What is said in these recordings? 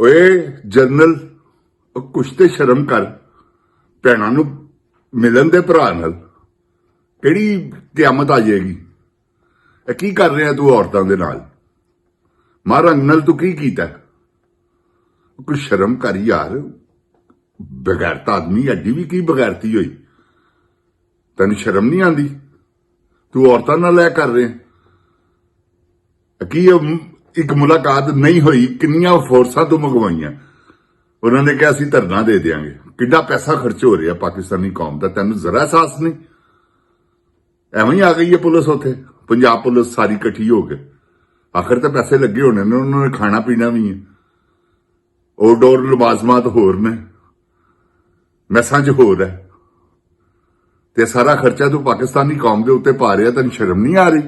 ਓਏ ਜਨਰਲ, ਕੁਛ ਤੇ ਸ਼ਰਮ ਕਰ। ਭੈਣਾਂ ਨੂੰ ਮਿਲਣ ਦੇ ਭਰਾ ਨਾਲ ਕਿਹੜੀ ਕਿਆਮਤ ਆ ਜਾਏਗੀ? ਇਹ ਕੀ ਕਰ ਰਿਹਾ ਤੂੰ ਔਰਤਾਂ ਦੇ ਨਾਲ? ਮਾਂ ਰੰਗ ਨਾਲ ਤੂੰ ਕੀ ਕੀਤਾ? ਕੁਛ ਸ਼ਰਮ ਕਰ ਯਾਰ। ਬਗੈਰਤਾ ਆਦਮੀ, ਐਡੀ ਵੀ ਕੀ ਬਗੈਰਤੀ ਹੋਈ? ਤੈਨੂੰ ਸ਼ਰਮ ਨਹੀਂ ਆਉਂਦੀ? ਤੂੰ ਔਰਤਾਂ ਨਾਲ ਇਹ ਕਰ ਰਿਹਾ ਕੀ? ਇੱਕ ਮੁਲਾਕਾਤ ਨਹੀਂ ਹੋਈ, ਕਿੰਨੀਆਂ ਫੋਰਸਾਂ ਤੋਂ ਮੰਗਵਾਈਆਂ। ਉਹਨਾਂ ਨੇ ਕਿਹਾ ਅਸੀਂ ਧਰਨਾ ਦੇ ਦਿਆਂਗੇ। ਕਿੰਨਾ ਪੈਸਾ ਖਰਚ ਹੋ ਰਿਹਾ ਪਾਕਿਸਤਾਨੀ ਕੌਮ ਦਾ, ਤੈਨੂੰ ਜ਼ਰਾ ਅਹਿਸਾਸ ਨਹੀਂ? ਐਵੇਂ ਹੀ ਆ ਗਈ ਹੈ ਪੁਲਿਸ ਉੱਥੇ, ਪੰਜਾਬ ਪੁਲਿਸ ਸਾਰੀ ਇਕੱਠੀ ਹੋ ਕੇ। ਆਖਰ ਤਾਂ ਪੈਸੇ ਲੱਗੇ ਹੋਣੇ ਨੇ, ਉਹਨਾਂ ਨੇ ਖਾਣਾ ਪੀਣਾ ਵੀ ਹੈ, ਆਊਟਡੋਰ ਲਵਾਜ਼ਮਾਤ ਹੋਰ ਨੇ, ਮੈਸਾਂ 'ਚ ਹੋਰ ਹੈ, ਤੇ ਸਾਰਾ ਖਰਚਾ ਤੂੰ ਪਾਕਿਸਤਾਨੀ ਕੌਮ ਦੇ ਉੱਤੇ ਪਾ ਰਿਹਾ। ਤੈਨੂੰ ਸ਼ਰਮ ਨਹੀਂ ਆ ਰਹੀ?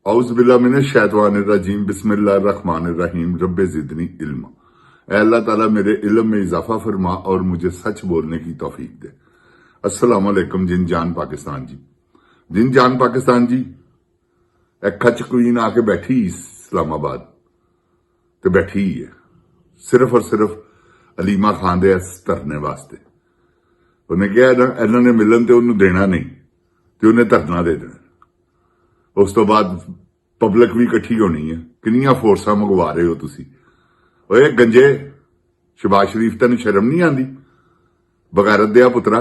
औज़ बिल्लाह मिनश शैतानिर रजीम बिस्मिल्लाहिर रहमानिर रहीम रब्बे ज़िदनी इल्मा। ऐ अल्लाह ताला मेरे इल्म में इजाफा फरमा और मुझे सच बोलने की तौफीक दे। अस्सलाम वालेकुम जिन जान पाकिस्तान जी। जिन जान पाकिस्तान जी, एक खच क्वीन आके बैठी इस्लामाबाद ते बैठी है सिर्फ और सिर्फ अलीमा खान दे धरने वास्ते। उन्हें कहा इन्होंने मिलन ते उन्हें देना नहीं ते उन्हें धरना दे देना। उस तो बाद पब्लिक भी इकट्ठी होनी है। किन्नियां फोर्सां मंगवा रहे हो तुसी? ओए गंजे, शहबाज शरीफ तेन शर्म नहीं आती? बगैरत दिया पुत्रा,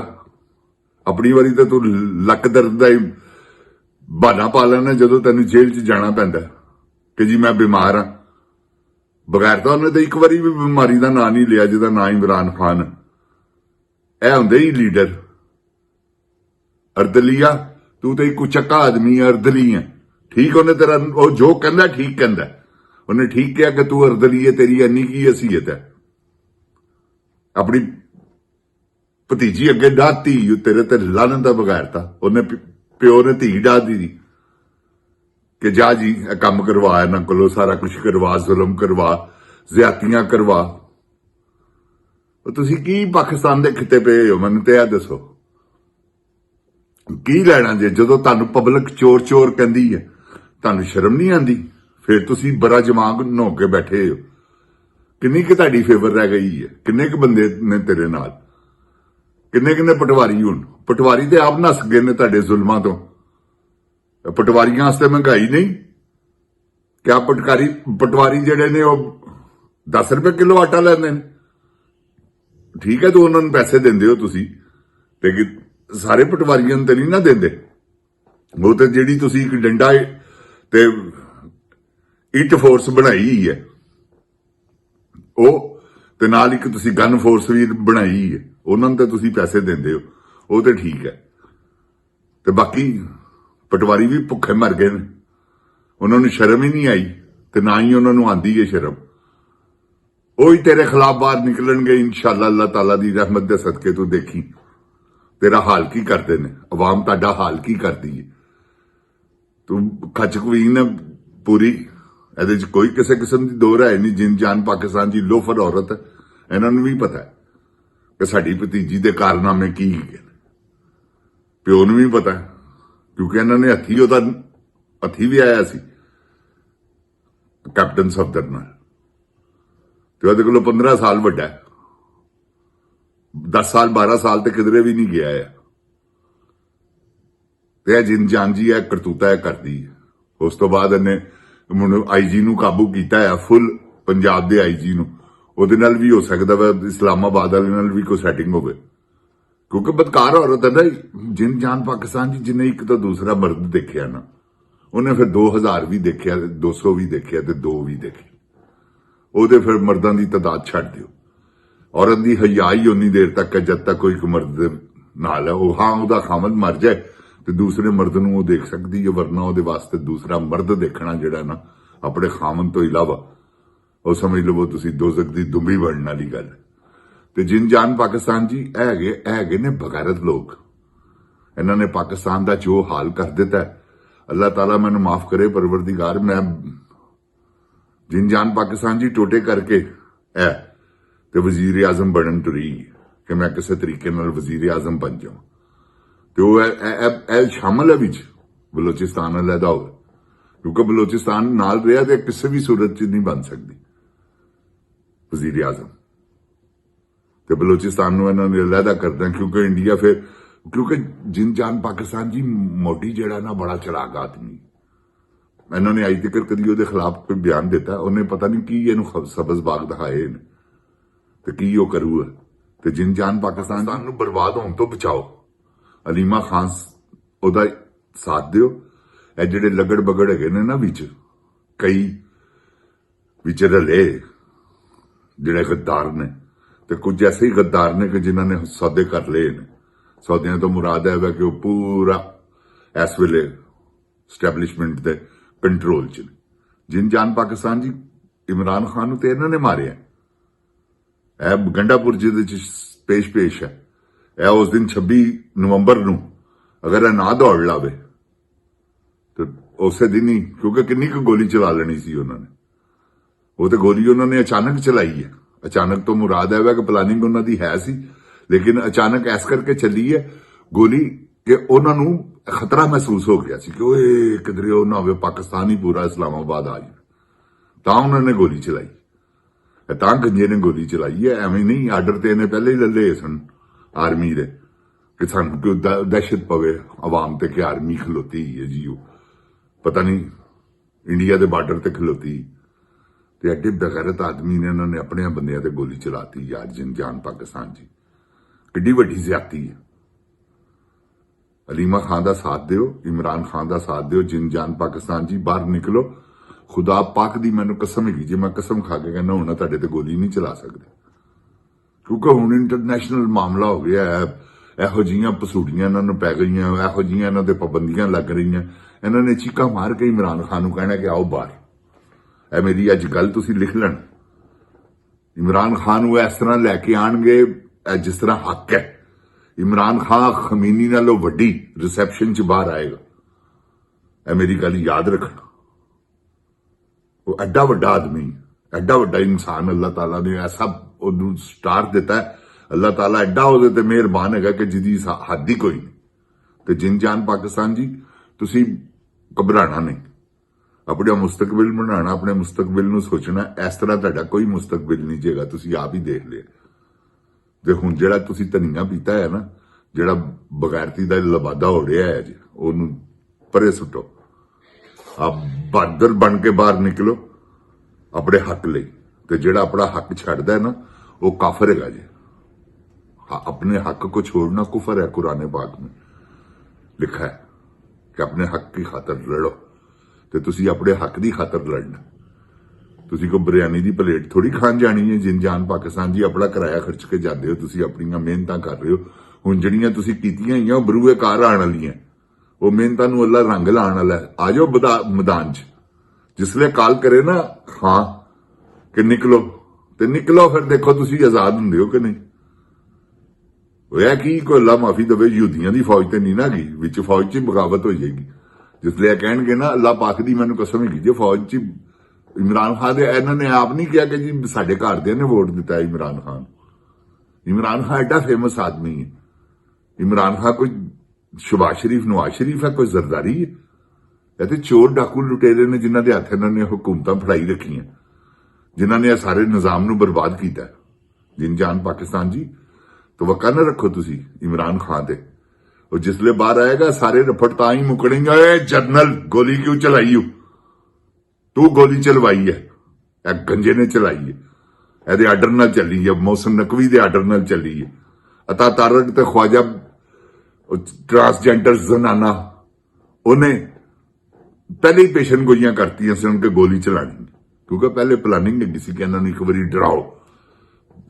अपनी वारी तो तू लक दर्द का ही बहाना पा लेना जदों तेन जेल च जाना पैंदा कि जी मैं बीमार हाँ। बगैर तो उन्हें तो एक बारी भी बीमारी का नाम नहीं लिया जिहदा नाम इमरान खान। ऐ हुंदे ही लीडर। अर्दलिया, तू तो एक चक्का आदमी है, अर्दली है। ठीक, उन्हें तेरा वो जो कहना ठीक कहता। उन्हें ठीक कहा कि तू अर्दली है, तेरी इन्नी की हैसीयत है? अपनी भतीजी अगे डाहती तेरे ते लानत दा बगैरता। उन्हें प्यो ने धी डाह दी कि जा जी काम करवा, इन्हां कोलों सारा कुछ करवा, जुल्म करवा, ज्यादतियां करवा। तुसी की पाकिस्तान दे खिते पे हो? मैनूं ते यह दसो की लैना जे? जदों तुहानूं पब्लिक चोर चोर कहती है, तुहानूं शर्म नहीं आती? फिर तुसी बड़ा दिमाग नौ के बैठे हो। किन्नी कि तुहाडी फेवर रह गई है? किन्ने क बंदे ने तेरे नाल? किन्ने किन्ने पटवारी? हुण पटवारी ते आप नस गए ने तुहाडे जुल्मां तो। पटवारियां वास्ते महंगाई नहीं? क्या पटवारी जिहड़े ने वो 10 रुपए किलो आटा लैंदे ने? ठीक है, तो उन्हां नूं पैसे दिंदे हो तुसी, ते सारे पटवारियों ते नहीं ना देंदे। वो तो जिहड़ी तुसी एक डंडा ते इट फोर्स बनाई है, वो ते नाल एक तुसी गन फोर्स भी बनाई है, उन्होंने तो तुसी पैसे देंदे हो, वो तो ठीक है। ते बाकी पटवारी भी भुखे मर गए ने, उन्होंने शर्म ही नहीं आई, ते ना ही उन्होंने आंदी है शर्म। वो ही तेरे खिलाफ बाहर निकलणगे इंशाअल्लाह, अल्लाह ताला दी रहमत दे सदके। तू देखी तेरा हाल की करते ने, अवाम ताड़ा हाल की करती है। तू खच क्वीन है पूरी, ए कोई किसी किस्म की दो राय नहीं। जिन जान पाकिस्तान की लोफर औरत है, इन्होंने भी पता है कि साड़ी भतीजी के कारनामे की है। प्यो नूं भी पता है, क्योंकि इन्होंने हथी भी आया सी कैप्टन सफदर नाल, ते उहदे कोलों 15 साल वड्डा है। 10 साल 12 साल तो किधरे भी नहीं गया है। ते जिन जान जी है करतूता है करती है। उस तो बाद इन्हें IG नूं काबू किया है, फुल पंजाब के IG नूं। उहदे नाल भी हो सकता वा इस्लामाबाद वाले नाल भी कोई सैटिंग होवे, क्योंकि बदकार औरत है ना जिन जान पाकिस्तान जी। जिन्हें एक तो दूसरा मर्द देखिया ना, उन्हें फिर 2000 भी देखिया, 200 भी देखिया, ते 2 भी देखे। उहदे फिर मर्दां दी तादाद छड्ड दिओ। औरत की हया ही उन्नी देर तक है जब तक कोई मर्द नाल है। हाँ, वह खामद मर जाए तो दूसरे मर्द नूं वो देख सकती है, वरना वो वास्ते दूसरा मर्द देखना जिहड़ा ना अपने खामन तो इलावा, वो समझ लो तुसी दोज़ख दी दुंबी बनने वाली गल। ते जिन जान पाकिस्तान जी हैगे ने बगैरत लोग। इन्होंने पाकिस्तान का जो हाल कर दिता है, अल्लाह ताला मैनूं माफ करे परवरदिगार। मैं जिन जान पाकिस्तान जी टोटे करके ते वजीर आजम बनन तुरी कि मैं किसी तरीके नाल वजीर आजम बन जाऊं, तो वह शामिल है विच बलोचिस्तान अलहदा हो, क्योंकि बलोचिस्तान नाल रहा तो किसी भी सूरत च नहीं बन सकती। ਵਜ਼ੀਰ ਆਜ਼ਮ ਤੇ ਬਲੋਚਿਸਤਾਨ ਨੂੰ ਇਹਨਾਂ ਨੇ ਅਲੱਗਾ ਕਰਦਾ, ਕਿਉਂਕਿ ਇੰਡੀਆ ਫਿਰ ਕਿਉਂਕਿ ਜਿੰਨ ਪਾਕਿਸਤਾਨ ਜੀ ਮੋਦੀ ਜਿਹੜਾ ਨਾ ਬੜਾ ਚਲਾਕ ਆਦਮੀ, ਇਹਨਾਂ ਨੇ ਅੱਜ ਤੱਕ ਕਦੀ ਉਹਦੇ ਖਿਲਾਫ ਕੋਈ ਬਿਆਨ ਦਿੱਤਾ, ਉਹਨੇ ਪਤਾ ਨਹੀਂ ਕੀ ਇਹਨੂੰ ਸਬਜ਼ ਬਾਗ ਦਿਖਾਏ ਨੇ ਤੇ ਕੀ ਉਹ ਕਰੂਗਾ। ਤੇ ਜਿੰਨ ਪਾਕਿਸਤਾਨ ਨੂੰ ਬਰਬਾਦ ਹੋਣ ਤੋਂ ਬਚਾਓ, ਅਲੀਮਾ ਖਾਨ ਉਹਦਾ ਸਾਥ ਦਿਓ। ਇਹ ਜਿਹੜੇ ਲੱਗੜ ਬਗੜ ਹੈਗੇ ਨੇ ਨਾ ਵਿੱਚ ਕਈ ਵਿੱਚ ਰਲੇ ਜਿਹੜੇ ਗੱਦਾਰ ਨੇ, ਤੇ ਕੁਝ ਐਸੇ ਹੀ ਗੱਦਾਰ ਨੇ ਕਿ ਜਿਨ੍ਹਾਂ ਨੇ ਸੌਦੇ ਕਰ ਲਏ ਨੇ। ਸੌਦਿਆਂ ਤੋਂ ਮੁਰਾਦ ਹੈ ਕਿ ਉਹ ਪੂਰਾ ਇਸ ਵੇਲੇ ਸਟੈਬਲਿਸ਼ਮੈਂਟ ਦੇ ਕੰਟਰੋਲ 'ਚ ਨੇ। ਜਿੰਨ ਪਾਕਿਸਤਾਨ ਜੀ ਇਮਰਾਨ ਖਾਨ ਨੂੰ ਤੇ ਇਹਨਾਂ ਨੇ ਮਾਰਿਆ। ਇਹ ਗੰਡਾਪੁਰ ਜਿਹਦੇ 'ਚ ਪੇਸ਼ ਹੈ, ਇਹ ਉਸ ਦਿਨ 26 ਨਵੰਬਰ ਨੂੰ ਅਗਰ ਇਹ ਨਾ ਦੌੜ ਲਾਵੇ ਤੇ ਉਸੇ ਦਿਨ ਹੀ, ਕਿਉਂਕਿ ਕਿੰਨੀ ਕੁ ਗੋਲੀ ਚਲਾ ਲੈਣੀ ਸੀ ਉਹਨਾਂ ਨੇ, ਉਹ ਤੇ ਗੋਲੀ ਉਹਨਾਂ ਨੇ ਅਚਾਨਕ ਚਲਾਈ ਹੈ। ਅਚਾਨਕ ਤੋਂ ਮੁਰਾਦ ਹੈ ਕਿ ਪਲਾਨਿੰਗ ਉਹਨਾਂ ਦੀ ਹੈ ਸੀ, ਲੇਕਿਨ ਅਚਾਨਕ ਐਸ ਕਰਕੇ ਚੱਲੀ ਹੈ ਗੋਲੀ ਕਿ ਉਹਨਾਂ ਨੂੰ ਖਤਰਾ ਮਹਿਸੂਸ ਹੋ ਗਿਆ ਸੀ ਕਿ ਓਏ ਕਿਧਰੇ ਉਹ ਨਾ ਹੋਵੇ ਪਾਕਿਸਤਾਨ ਹੀ ਪੂਰਾ ਇਸਲਾਮਾਬਾਦ ਆ ਜਾਵੇ, ਤਾਂ ਉਹਨਾਂ ਨੇ ਗੋਲੀ ਚਲਾਈ। ਤਾਂ ਗੰਜੇ ਨੇ ਗੋਲੀ ਚਲਾਈ ਹੈ, ਐਵੇਂ ਨਹੀਂ। ਆਰਡਰ ਤੇ ਇਹਨੇ ਪਹਿਲੇ ਹੀ ਲੱਲੇ ਸਨ ਆਰਮੀ ਦੇ ਕਿ ਸਾਨੂੰ ਕੋਈ ਦਹਿਸ਼ਤ ਪਵੇ ਆਵਾਮ ਤੇ ਕਿ ਆਰਮੀ ਖਲੋਤੀ ਹੈ ਜੀ, ਉਹ ਪਤਾ ਨਹੀਂ ਇੰਡੀਆ ਦੇ ਬਾਰਡਰ ਤੇ ਖਲੋਤੀ। ਤੇ ਐਡੇ ਬੇਗੈਰਤ ਆਦਮੀ ਨੇ ਇਹਨਾਂ ਨੇ ਆਪਣੇ ਬੰਦਿਆਂ ਤੇ ਗੋਲੀ ਚਲਾਤੀ ਯਾਰ। ਜਿੰਨ ਪਾਕਿਸਤਾਨ ਜੀ ਕਿੱਡੀ ਵੱਡੀ ਜ਼ਿਆਦਤੀ ਹੈ। ਅਲੀਮਾ ਖਾਨ ਦਾ ਸਾਥ ਦਿਓ, ਇਮਰਾਨ ਖਾਨ ਦਾ ਸਾਥ ਦਿਓ। ਜਿੰਨ ਪਾਕਿਸਤਾਨ ਜੀ ਬਾਹਰ ਨਿਕਲੋ। ਖੁਦਾ ਪਾਕ ਦੀ ਮੈਨੂੰ ਕਸਮ ਹੈਗੀ, ਜੇ ਮੈਂ ਕਸਮ ਖਾ ਕੇ ਕਹਿੰਦਾ ਹੁਣ ਤੁਹਾਡੇ ਤੇ ਗੋਲੀ ਨਹੀਂ ਚਲਾ ਸਕਦੇ, ਕਿਉਂਕਿ ਹੁਣ ਇੰਟਰਨੈਸ਼ਨਲ ਮਾਮਲਾ ਹੋ ਗਿਆ ਹੈ। ਇਹੋ ਜਿਹੀਆਂ ਪਸੂੜੀਆਂ ਇਹਨਾਂ ਨੂੰ ਪੈ ਗਈਆਂ, ਇਹੋ ਜਿਹੀਆਂ ਇਹਨਾਂ ਤੇ ਪਾਬੰਦੀਆਂ ਲੱਗ ਰਹੀਆਂ। ਇਹਨਾਂ ਨੇ ਚੀਕਾਂ ਮਾਰ ਕੇ ਇਮਰਾਨ ਖਾਨ ਨੂੰ ਕਹਿਣਾ ਕਿ ਆਓ ਬਾਹਰ। ਇਹ ਮੇਰੀ ਅੱਜ ਗੱਲ ਤੁਸੀਂ ਲਿਖ ਲੈਣ। ਇਮਰਾਨ ਖਾਨ ਨੂੰ ਇਸ ਤਰ੍ਹਾਂ ਲੈ ਕੇ ਆਣਗੇ ਜਿਸ ਤਰ੍ਹਾਂ ਹੱਕ ਹੈ। ਇਮਰਾਨ ਖਾਨ ਖਮੀਨੀ ਨਾਲੋਂ ਵੱਡੀ ਰਿਸੈਪਸ਼ਨ 'ਚ ਬਾਹਰ ਆਏਗਾ, ਇਹ ਮੇਰੀ ਗੱਲ ਯਾਦ ਰੱਖਣਾ। ਉਹ ਐਡਾ ਵੱਡਾ ਆਦਮੀ, ਐਡਾ ਵੱਡਾ ਇਨਸਾਨ, ਅੱਲਾਹ ਤਾਲਾ ਨੇ ਐਸਾ ਉਹਨੂੰ ਸਟਾਰ ਦਿੱਤਾ ਹੈ। ਅੱਲਾਹ ਤਾਲਾ ਐਡਾ ਉਹਦੇ ਤੇ ਮਿਹਰਬਾਨ ਹੈਗਾ ਕਿ ਜਿਹਦੀ ਹੱਦ ਹੀ ਕੋਈ ਨਹੀਂ। ਤੇ ਜਿੰਨ ਪਾਕਿਸਤਾਨ ਜੀ ਤੁਸੀਂ ਘਬਰਾਣਾ ਨਹੀਂ, ਆਪਣਾ ਮੁਸਤਕਬਲ ਬਣਾਉਣਾ, ਆਪਣੇ ਮੁਸਤਕਬਲ ਨੂੰ ਸੋਚਣਾ। ਇਸ ਤਰ੍ਹਾਂ ਤੁਹਾਡਾ ਕੋਈ ਮੁਸਤਕਬਲ ਨਹੀਂ ਜੇਗਾ, ਤੁਸੀਂ ਆਪ ਹੀ ਦੇਖ ਲਿਆ। ਤੇ ਹੁਣ ਜਿਹੜਾ ਤੁਸੀਂ ਧਨੀਆ ਪੀਤਾ ਹੈ ਨਾ, ਜਿਹੜਾ ਬਗੈਰਤੀ ਦਾ ਲਬਾਦਾ ਹੋ ਰਿਹਾ ਹੈ ਜੀ, ਉਹਨੂੰ ਪਰੇ ਸੁੱਟੋ। ਆਪ ਬਹਾਦਰ ਬਣ ਕੇ ਬਾਹਰ ਨਿਕਲੋ ਆਪਣੇ ਹੱਕ ਲਈ। ਤੇ ਜਿਹੜਾ ਆਪਣਾ ਹੱਕ ਛੱਡਦਾ ਹੈ ਨਾ, ਉਹ ਕਾਫਰ ਹੈਗਾ ਜੀ। अपने हक को छोड़ना कुफर है। कुरान पाक में लिखा है कि अपने हक की खातर लड़ो। तो तुसी अपने हक की खातर लड़ना। तुसी को बिरयानी की प्लेट थोड़ी खान जानी है। जिन पाकिस्तान जी अपना किराया खर्च के जाते हो, तुसी अपनी मेहनत कर रहे हो। हुण जिहड़ियां तुसी कीतियां ही बरूए कार आने वालियां, वो मेहनतां नूं अल्लाह रंग लाने वाला है। आ जाओ मैदान च, जिसले कॉल करे ना हाँ कि निकलो, ते निकलो। फिर देखो तुसी आजाद हुंदे हो कि नहीं। होया कि कोई अल्लाह माफी दवे, यहूदियां दी फौज ते नहीं ना गई, विच फौज च बगावत हो जाएगी। जिसले कहणगे ना अल्लाह पाक दी मैनूं कसम हैगी जे फौज च इमरान खान दे, इन्हां ने आप नहीं किया कि जी साडे घर दे ने वोट दिता है इमरान खान। इमरान खान एडा फेमस आदमी है। इमरान खान कोई शहबाज शरीफ, नवाज शरीफ है, कोई जरदारी है। ये तो चोर डाकू लुटेरे ने जिन्हां दे हत्थ इन्हां ने हुकूमतां फड़ाई रखियां, जिन्हां ने सारे निजाम नूं बर्बाद कीता। जिन पाकिस्तान जी तो वक्का न रखो तुसी इमरान खान दे। और जिसले बाहर आएगा सारे रफड़ तां ही मुकड़ेंगे, जनरल गोली क्यों चलाई हो, तू गोली चलवाई है, गंजे ने चलाई है, एदे आर्डर नाल चली है, मोहसिन नकवी दे आर्डर नाल चली है। अता तारक ते ख्वाजा ट्रांसजेंडर जनाना उन्हें पहले ही पेशन गोइयां करती सन कि गोली चलानी, क्योंकि पहले प्लानिंग है किसी के इन्होंने एक बारी डराओ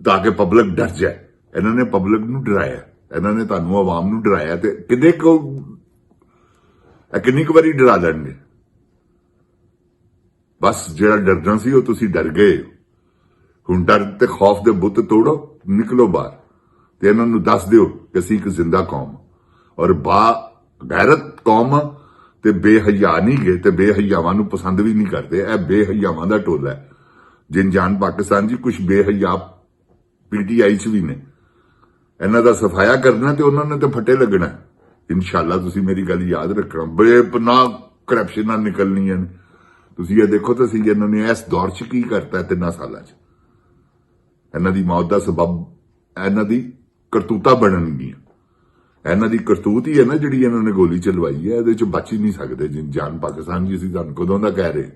ताकि पब्लिक डर जाए। इन्होंने पब्लिक नूं डराया, इन्होंने तुहानूं आवाम नूं डराया। ते किन्नी क वारी डरा लैणगे। बस जिहड़ा डरना सी ओह तुसीं डर गए। हुण डर ते खौफ दे बुत तोड़ो, निकलो बाहर ते इन्हां नूं दस दिओ कि असीं एक जिंदा कौम और बा गैरत कौम ते बेहया नहीं गए, ते बेहयावां नूं पसंद भी नहीं करते। यह बेहयावां दा टोला है। जिन पाकिस्तान जी कुछ बेहया पीटीआई च भी ने, इन्हां दा सफाया करना ते उन्हां ने ते फटे लगना। इंशाअल्लाह तुसीं मेरी गल याद रखना। बेपनाह करप्शनां निकलनियां ने। तुसीं ये देखो तो सही इन्हां ने इस दौर च की करता है 3 सालां च। ਇਹਨਾਂ ਦੀ ਮੌਤ ਦਾ ਸਬਬ ਇਹਨਾਂ ਦੀ ਕਰਤੂਤਾਂ ਬਣਨਗੀਆਂ। ਇਹਨਾਂ ਦੀ ਕਰਤੂਤ ਹੀ ਹੈ ਨਾ ਜਿਹੜੀ ਇਹਨਾਂ ਨੇ ਗੋਲੀ ਚਲਵਾਈ ਹੈ, ਇਹਦੇ ਚ ਬਚ ਹੀ ਨਹੀਂ ਸਕਦੇ। ਜਾਨ ਪਾਕਿਸਤਾਨ ਜੀ ਅਸੀਂ ਤੁਹਾਨੂੰ ਕਦੋਂ ਦਾ ਕਹਿ ਰਹੇ,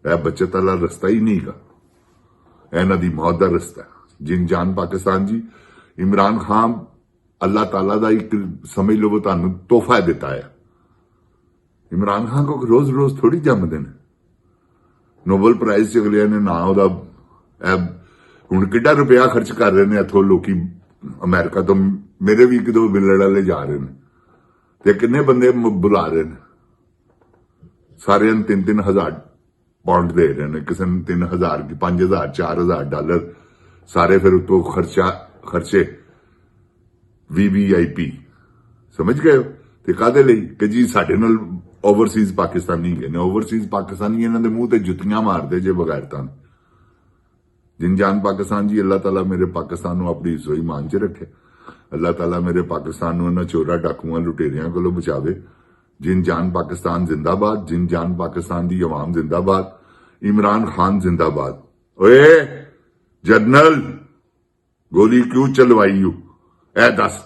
ਇਹ ਬਚਤ ਵਾਲਾ ਰਸਤਾ ਹੀ ਨਹੀਂਗਾ, ਇਹਨਾਂ ਦੀ ਮੌਤ ਦਾ ਰਸਤਾ। ਜਾਨ ਪਾਕਿਸਤਾਨ ਜੀ, ਇਮਰਾਨ ਖਾਨ ਅੱਲਾਹ ਤਾਲਾ ਦਾ ਇੱਕ ਸਮਝ ਲਵੋ ਤੁਹਾਨੂੰ ਤੋਹਫਾ ਦਿੱਤਾ ਹੈ। ਇਮਰਾਨ ਖਾਨ ਕੋ ਰੋਜ਼ ਥੋੜੀ ਜੰਮਦੇ ਨੇ। ਨੋਬਲ ਪ੍ਰਾਈਜ਼ ਚ ਅਗਲਿਆਂ ਨੇ ਨਾ ਉਹਦਾ ਹੁਣ ਕਿੱਡਾ ਰੁਪਇਆ ਖਰਚ ਕਰ ਰਹੇ ਨੇ ਇੱਥੋਂ ਲੋਕੀ ਅਮਰੀਕਾ ਤੋਂ, ਮੇਰੇ ਵੀ ਇੱਕ ਦੋ ਮਿਲਣ ਵਾਲੇ ਜਾ ਰਹੇ ਨੇ ਤੇ ਕਿੰਨੇ ਬੰਦੇ ਬੁਲਾ ਰਹੇ ਨੇ, ਸਾਰਿਆਂ ਨੂੰ 3-3 ਹਜ਼ਾਰ ਪਾਉਂਡ ਦੇ ਰਹੇ ਨੇ, ਕਿਸੇ ਨੂੰ 3,000 5,000 4,000 ਡਾਲਰ, ਸਾਰੇ ਫਿਰ ਉਤੋਂ ਖਰਚੇ VVIP, ਸਮਝ ਗਏ ਹੋ? ਤੇ ਕਾਹਦੇ ਲਈ ਕਿ ਜੀ ਸਾਡੇ ਨਾਲ ਓਵਰਸੀਜ਼ ਪਾਕਿਸਤਾਨੀ ਗਏ ਨੇ। ਓਵਰਸੀਜ਼ ਪਾਕਿਸਤਾਨੀ ਇਹਨਾਂ ਦੇ ਮੂੰਹ ਤੇ ਜੁੱਤੀਆਂ ਮਾਰਦੇ ਜੇ ਬਗੈਰਤਾਂ। ਜਾਨ ਪਾਕਿਸਤਾਨ ਜੀ, ਅੱਲਾਹ ਤਾਲਾ ਮੇਰੇ ਪਾਕਿਸਤਾਨ ਨੂੰ ਆਪਣੀ ਇੱਜ਼ੋ ਇਮਾਨ 'ਚ ਰੱਖੇ। ਅੱਲਾਹ ਤਾਲਾ ਮੇਰੇ ਪਾਕਿਸਤਾਨ ਨੂੰ ਇਹਨਾਂ ਚੋਰਾਂ ਡਾਕੂਆਂ ਲੁਟੇਰਿਆਂ ਕੋਲੋਂ ਬਚਾਵੇ। ਜਾਨ ਪਾਕਿਸਤਾਨ ਜ਼ਿੰਦਾਬਾਦ, ਜਾਨ ਪਾਕਿਸਤਾਨ ਦੀ ਆਵਾਮ ਜ਼ਿੰਦਾਬਾਦ, ਇਮਰਾਨ ਖਾਨ ਜ਼ਿੰਦਾਬਾਦ। ਓਏ ਜਨਰਲ, ਗੋਲੀ ਕਿਉਂ ਚਲਵਾਈ ਇਹ ਦੱਸ।